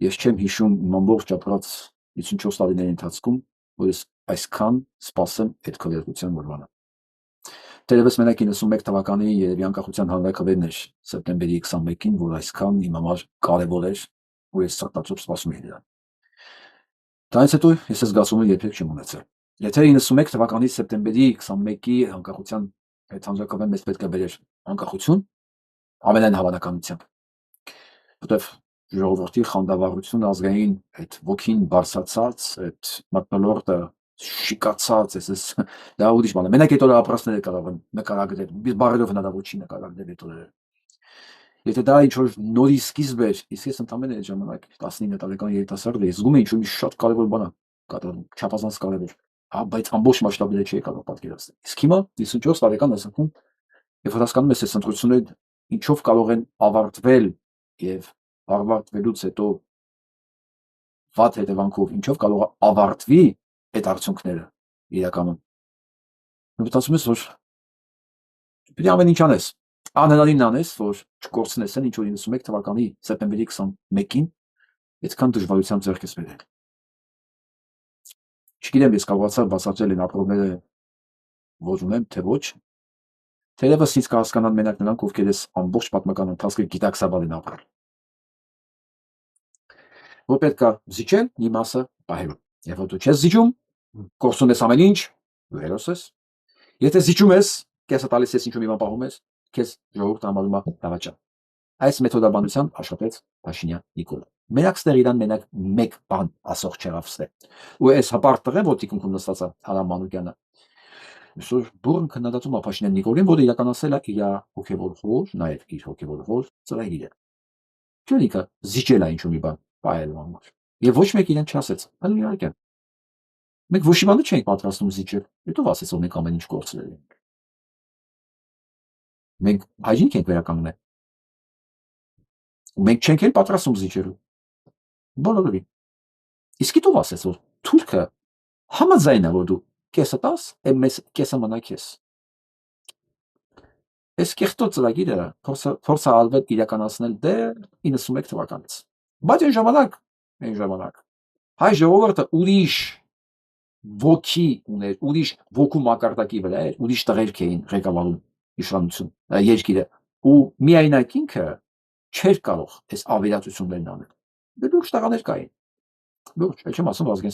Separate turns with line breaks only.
Ես չեմ հիշում իմ ամբողջ ապրած 54 տարիների ընթացքում, որ ես այսքան սպասեմ այդ քվեարկության օրվանը։ Տերևս մենակ 91 թվականի երևի անկախության հանրաքվեներն էր սեպտեմբերի 21-ին, որ այսքան իմ համար կարևոր էր, ու ես սրտացող սպասում էի դրան։ Դրանից հետո ես այս զգացումը երբեք չեմ ունեցել։ Եթե 91 թվականի սեպտեմբերի 21-ի անկախության այդ հանրաքվեն մեզ պետք է բերեր անկախություն, ամենայն հավանականությամբ, որտեվ ժողովրդի խանդավառություն ազգային այդ ոգին բարձրացած, այդ մթնոլորտը շիկացած, դա ուրիշ բան է։ Մենակ այդ օրը ապրածները կարող են նկարագրել, բառերով հնարավոր չի նկարագրել այդ օրերը։ Եթե դա ինչ որ նորի սկիզբ էր, իսկ ես ընդամենը այդ ժամանակ 19 տարեկան երիտասարդ էի, զգում էի ինչ որ մի շատ կարևոր բան է կատարվում, չափազանց կարևոր, բայց ամբողջ մասշտաբները չի կարող պատկերացնել։ Իսկ հիմա 54 տարեկան հասակում, երբ որ հասկանում ես, այս ընտրությունները ինչով կարող են ավարտվել եւ ավարտվելուց հետո վատ հետևանքով ինչով կարող է ավարտվի այդ արդյունքները իրականում, մտածում ես, որ պետք է ամեն ինչ անես, անհնարինն անես, որ չկորցնես այն, ինչ որ 91 թվականի սեպտեմբերի 21-ին այդքան դժվարությամբ ձեռք ես բերել։ Չգիտեմ, ես կարողացա բացատրել այն ապրումները, որ ունեմ, թե ոչ։ Թերևս ինձ կհասկանան մենակ նրանք, ովքեր այս ամբողջ պատմական ընթացքը գիտակցաբար են ապրել։ Որ պետք է զիջել մի մասը պահելու։ Երբ որ դու չես զիջում, կորցնում ես ամեն ինչ, ու հերոս ես։ Եթե զիջում ես, կեսը տալիս ես ինչ-որ մի բան պահում ես, քեզ ժողովուրդը համարում է դավաճան։ Այս մեթոդաբանությամբ աշխատեց Փաշինյան Նիկոլը։ Մենակ ստեղ իրան մենակ մեկ բան ասող չեղավ ստեղ։ Ու այս հպարտ տղեն, որ թիկունքում նստած է Հարամ Մանուկյանը, այսօր բուրըն քննադատում է Փաշինյան Նիկոլին, որը իրականացրել է իր հոգևոր խոր, նաև իր հոգևոր խոր ծրագիրը։ Ճունիկը զիջել է ինչ-որ մի բան պահելու համար։ Եվ ոչ մեկ իրեն չասեց, այլ իհարկե։ Մենք ոչ մի բան չենք պատրաստում զիջել, հետո ասեց, որ մենք ամեն ինչ կորցրել ենք։ Մենք հայրենիք ենք վերականգնել։ Մենք չենք էլ պատրաստում զիջելու։ Բոլորովին։ Իսկ իտով ասեց, որ թուրքը համաձայն է, որ դու կեսը տաս, մեզ կեսը մնա քեզ։ Այս կեղտոտ ծրագիրը փորձ է արվել իրականացնել դեռ 91 թվականից։ Բայց այն ժամանակ հայ ժողովուրդը ուրիշ ոգի ուներ, ուրիշ ոգու մակարդակի վրա էր, ուրիշ տղերք էին ղեկավարում իշխանություն, երկիրը, ու միայնակ ինքը չէր կարող այս ավերածություններն անել։ Դե լուրջ տղաներ կային։ Լուրջ, չեմ ասում Վազգեն